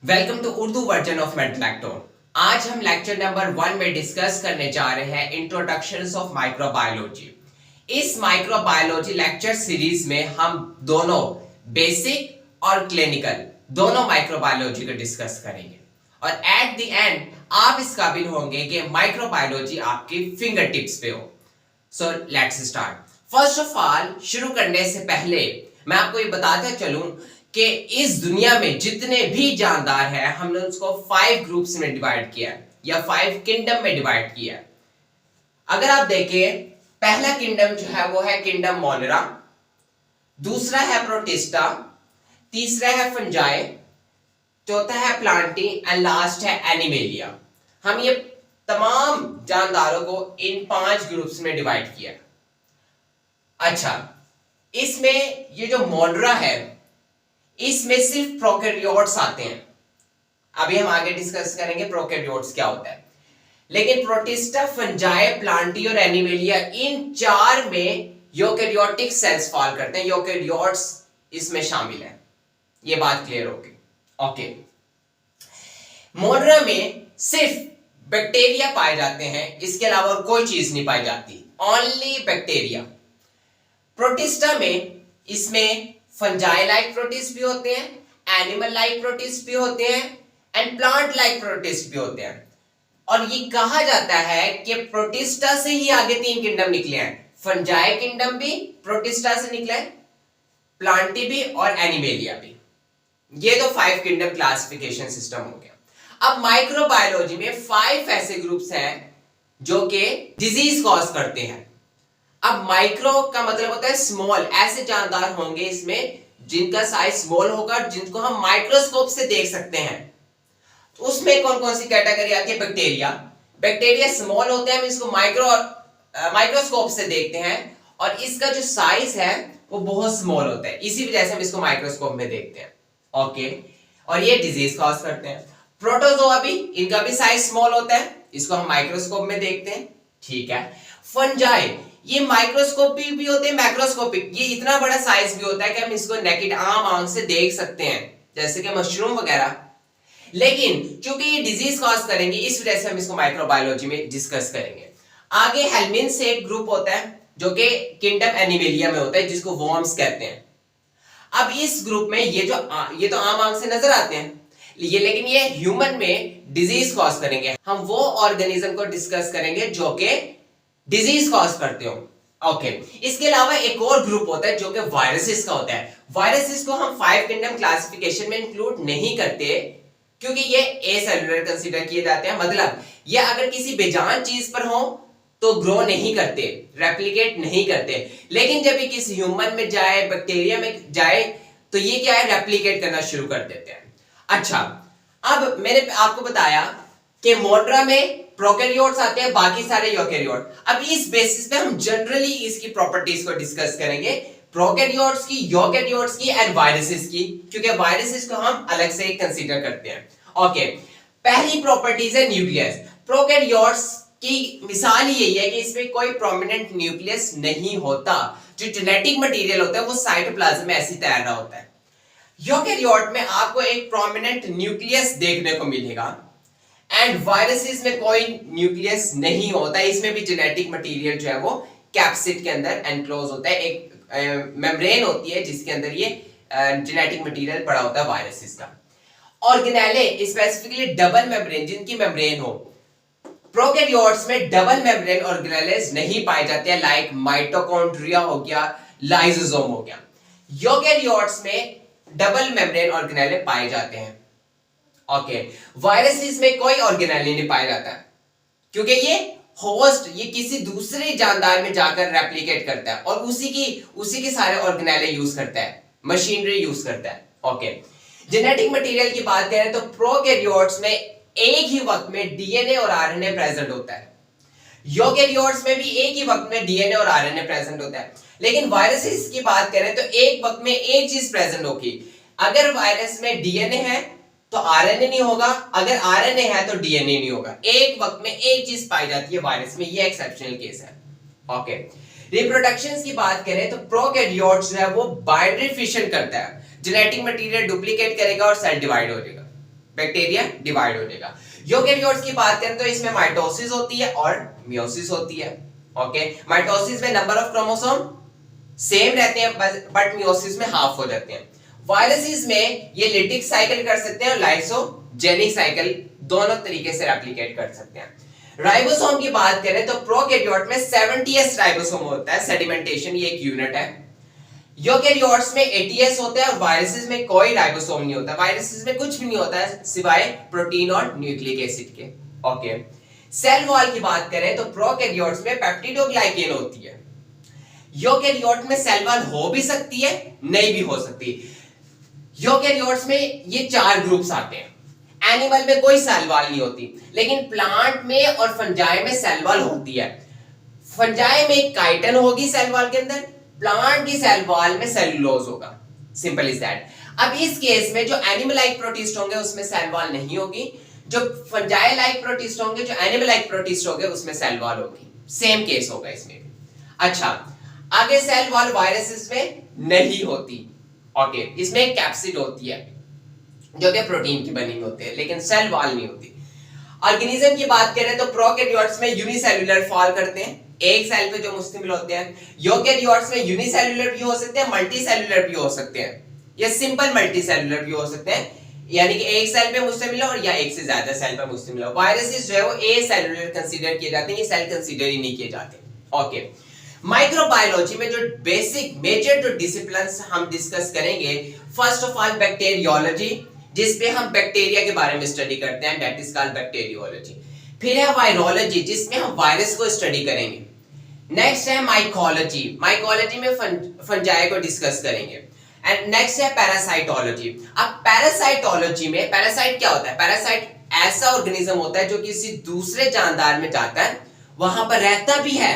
Welcome to Urdu version of मेंटलैक्टोन। आज हम लेक्चर नंबर 1 में डिस्कस करने जा रहे हैं इंट्रोडक्शंस ऑफ माइक्रोबायोलॉजी। इस माइक्रोबायोलॉजी लेक्चर सीरीज में हम दोनों बेसिक और क्लिनिकल दोनों माइक्रोबायोलॉजी को डिस्कस करेंगे और एट द एंड आप इस काबिल होंगे कि माइक्रोबायोलॉजी आपकी फिंगर टिप्स पे हो। So let's start. First of all, शुरू करने से पहले मैं आपको ये बताता चलूं कि इस दुनिया में जितने भी जानदार हैं हमने उसको 5 ग्रुप्स में डिवाइड किया है या 5 किंगडम में डिवाइड किया है। अगर आप देखें, पहला किंगडम जो है वो है किंगडम मोनेरा, दूसरा है प्रोटिस्टा, तीसरा है फंजाई, चौथा है प्लांटी एंड लास्ट है एनिमेलिया। हम ये तमाम जानदारों को इन 5 ग्रुप्स में डिवाइड किया। अच्छा, इसमें ये जो मोनेरा है इसमें सिर्फ प्रोकैरियोट्स आते हैं। अभी हम आगे डिस्कस करेंगे प्रोकैरियोट्स क्या होता है। लेकिन प्रोटिस्टा, फंजाई, प्लांटी और एनिमेलिया, इन 4 में यूकैरियोटिक सेल्स फॉल करते हैं। यूकैरियोट्स इसमें शामिल है। ये बात क्लियर होगी। ओके, मोनेरा में सिर्फ बैक्टीरिया पाए जाते हैं, इसके अलावा और कोई चीज नहीं पाई जाती, ओनली बैक्टीरिया। प्रोटिस्टा में इसमें फंजाई लाइक प्रोटिस्ट भी होते हैं, एनिमल लाइक प्रोटिस्ट भी होते हैं एंड प्लांट लाइक प्रोटिस्ट भी होते हैं। और ये कहा जाता है कि प्रोटिस्टा से ही आगे 3 किंगडम निकले हैं। फंजाई किंगडम भी प्रोटिस्टा से निकला है, प्लांटी भी और एनिमेलिया भी। ये तो 5 किंगडम क्लासिफिकेशन सिस्टम हो गया। अब माइक्रोबायोलॉजी में 5 ऐसे ग्रुप्स हैं जो कि डिजीज कॉज करते हैं। अब माइक्रो का मतलब होता है स्मॉल, ऐसे जानदार होंगे इसमें जिनका साइज स्मॉल होगा, जिनको हम माइक्रोस्कोप से देख सकते हैं। तो उसमें कौन कौन सी कैटेगरी आती है? बैक्टीरिया। बैक्टीरिया स्मॉल होते हैं, हम इसको माइक्रोस्कोप से देखते हैं और इसका जो साइज है वो बहुत स्मॉल होता है, इसी वजह से हम इसको माइक्रोस्कोप में देखते हैं। ओके, और ये डिजीज कॉज करते हैं। प्रोटोजोआ भी, इनका भी साइज स्मॉल होता है, इसको हम माइक्रोस्कोप में देखते हैं। ठीक है। फंजाई, ये माइक्रोस्कोपिक भी होते हैं, मैक्रोस्कोपिक। ये इतना बड़ा साइज भी होता है कि हम इसको नेकेड आम आंख से देख सकते हैं, जैसे कि मशरूम वगैरह। लेकिन चूंकि ये डिजीज कॉज करेंगे, इस वजह से हम इसको माइक्रोबायोलॉजी में डिस्कस करेंगे। आगे हेलमिन से एक ग्रुप होता है जो कि किंगडम एनिमेलिया में होता है, जिसको वर्म्स कहते हैं। अब इस ग्रुप में ये तो आम आंख से नजर आते हैं, लेकिन ये ह्यूमन में डिजीज कॉज करेंगे। हम वो ऑर्गेनिज्म को डिस्कस करेंगे जो कि डिजीज कॉज करते हो। ओके, इसके अलावा एक और ग्रुप होता है जो कि वायरसेस का होता है। वायरसेस को हम 5 किंगडम क्लासिफिकेशन में इंक्लूड नहीं करते क्योंकि ये एसेलुलर कंसीडर किए जाते हैं। मतलब ये अगर किसी बेजान चीज पर हो तो ग्रो नहीं करते, रेप्लिकेट नहीं करते। लेकिन जब ये किसी ह्यूमन में जाए, बैक्टीरिया में जाए, तो ये क्या है, रेप्लिकेट करना शुरू कर देते हैं। अच्छा, अब मैंने आपको बताया कि मोनेरा में प्रोकैरियोट्स आते हैं, बाकी सारे यूकैरियोट। अब इस बेसिस पे हम जनरली इसकी प्रॉपर्टीज को डिस्कस करेंगे, प्रोकैरियोट्स की, यूकैरियोट्स की एंड वायरसेस की, क्योंकि वायरसेस को हम अलग से कंसीडर करते हैं। ओके, पहली प्रॉपर्टीज है न्यूक्लियस। प्रोकैरियोट्स की मिसाल ही यही है कि इसमें कोई प्रोमिनेंट न्यूक्लियस नहीं होता। जो जेनेटिक मटेरियल होता है वो साइटोप्लाज्म में ऐसे तैयार रहा होता है। यूकैरियोट में आपको एक प्रोमिनेंट न्यूक्लियस देखने को मिलेगा एंड वायरसेस में कोई न्यूक्लियस नहीं होता। इसमें भी जेनेटिक मटेरियल जो है वो कैप्सिड के अंदर एनक्लोज होता है। एक मेम्ब्रेन होती है जिसके अंदर ये जेनेटिक मटेरियल पड़ा होता है वायरसेस का। ऑर्गेनेले, स्पेसिफिकली डबल मेम्ब्रेन, जिनकी मेम्ब्रेन हो। प्रोकैरियोट्स में डबल मेम्ब्रेन ऑर्गेनेलेस नहीं पाए जाते हैं, लाइक माइटोकॉन्ड्रिया हो गया, लाइसोसोम हो गया। यूकैरियोट्स में डबल मेम्ब्रेन ऑर्गेनेले पाए जाते हैं। ओके, वायरसेस में कोई ऑर्गेनेले नहीं पाया जाता क्योंकि ये किसी दूसरे जानदार में जाकर रेप्लिकेट करता है और उसी के सारे ऑर्गेनेले यूज करता है, मशीनरी यूज करता है। ओके, जेनेटिक मटेरियल की बात करें तो प्रोकैरियोट्स में एक ही वक्त में डीएनए और आरएनए प्रेजेंट होता है। यूकैरियोट्स में भी एक ही वक्त में डीएनए और आरएनए प्रेजेंट होता है। लेकिन वायरसेस की बात करें तो एक वक्त में एक चीज प्रेजेंट होगी। अगर वायरस में डीएनए है तो आरएनए नहीं होगा, अगर आरएनए है तो डीएनए नहीं होगा। एक वक्त में एक चीज पाई जाती है वायरस में, ये एक्सेप्शनल केस है। ओके, रिप्रोडक्शन की बात करें तो प्रोकैरियोट्स जो है वो बाइनरी फिशन करता है, जेनेटिक मटेरियल डुप्लीकेट करेगा और सेल डिवाइड हो जाएगा। बैक्टीरिया डिवाइड हो जाएगा। यूकेरियोट्स की बात करें तो इसमें माइटोसिस होती है और मियोसिस होती है। ओके, माइटोसिस में नंबर ऑफ क्रोमोसोम सेम रहते हैं बट मियोसिस में हाफ हो जाते हैं। वायरसेस में ये लिटिक साइकिल कर सकते हैं और लाइसोजेनिक साइकिल दोनों तरीके से रेप्लिकेट कर सकते हैं। राइबोसोम की बात करें तो प्रोकैरियोट में 70s राइबोसोम होता है, सेडिमेंटेशन ये एक यूनिट है। यूकेरियोट्स में 80s होता है और वायरसेस में कोई राइबोसोम नहीं होता। वायरसेस में कुछ भी नहीं होता है सिवाय प्रोटीन और न्यूक्लिक एसिड के। ओके, सेल वॉल की बात करें तो प्रोकैरियोट्स में पेप्टिडोग्लाइकेन होती है। यूकेरियोट में सेल वॉल हो भी सकती है, नहीं भी हो सकती। यूकेरियोट्स में ये 4 ग्रुप्स आते हैं। एनिमल में कोई सेल वॉल नहीं होती, लेकिन प्लांट में और फंजाई में सेल वॉल होती है। फंजाई में काइटिन होगी सेल वॉल के अंदर, प्लांट की सेल वॉल में सेलुलोज होगा। Simple is that. अब इस केस में जो एनिमल लाइक प्रोटिस्ट होंगे उसमें सेल वॉल नहीं होगी, जो फंजाई लाइक प्रोटिस्ट होंगे, जो एनिमल लाइक प्रोटिस्ट होंगे उसमें सेल वॉल होगी। सेम केस होगा इसमें भी। अच्छा, आगे सेल वॉल वायरसेस में नहीं होती। ओके, इसमें एक कैप्सिड होती है जो कि प्रोटीन की बनी होती है, लेकिन सेल वॉल नहीं होती। ऑर्गेनिज्म की बात करें तो प्रोकैरियोट्स में यूनिसेल्युलर फॉल करते हैं, एक सेल पे जो मुश्तमिल होते हैं। यूकेरियोट्स में यूनिसेल्युलर भी हो सकते हैं, मल्टीसेल्युलर भी हो सकते हैं, या सिंपल मल्टीसेल्युलर भी हो सकते हैं, यानी कि एक सेल पे मुश्तमिल हो और या एक से ज्यादा सेल पे मुश्तमिल हो। वायरसेस जो है वो ए सेल्युलर कंसीडर किए जाते हैं, ये सेल कंसीडर ही नहीं किए जाते। ओके, माइक्रोबायोलॉजी में जो बेसिक मेजर जो डिसिप्लिन्स हम डिस्कस करेंगे, फर्स्ट ऑफ ऑल बैक्टीरियोलॉजी, जिसपे हम बैक्टीरिया के बारे में स्टडी करते हैं, दैट इज कॉल्ड बैक्टीरियोलॉजी। फिर है वायरोलॉजी, जिसमें हम वायरस को स्टडी करेंगे। नेक्स्ट है माइकोलॉजी, माइकोलॉजी में फंजाई को डिस्कस करेंगे। एंड नेक्स्ट है पैरासाइटोलॉजी। अब पैरासाइटोलॉजी में पैरासाइट क्या होता है? पैरासाइट ऐसा ऑर्गेनिज्म होता है जो किसी दूसरे जानदार में जाता है, वहां पर रहता भी है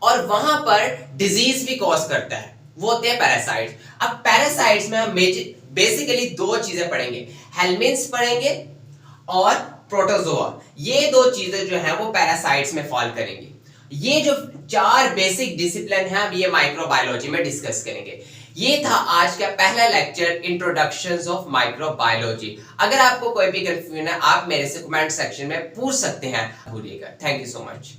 और वहां पर डिजीज भी कॉज करता है, वो होते हैं पैरासाइट्स। अब पैरासाइट्स में हम बेसिकली 2 चीजें पढ़ेंगे, हेल्मिन्थ्स पढ़ेंगे और प्रोटोजोआ। ये 2 चीजें जो है वो पैरासाइट्स में फॉल करेंगी। ये जो 4 बेसिक डिसिप्लिन है, हम ये माइक्रोबायोलॉजी में डिस्कस करेंगे। ये था आज का पहला लेक्चर, इंट्रोडक्शंस ऑफ माइक्रोबायोलॉजी। अगर आपको कोई भी कंफ्यूजन है आप मेरे से कमेंट सेक्शन में पूछ सकते हैं, भूलिएगा। Thank you so much.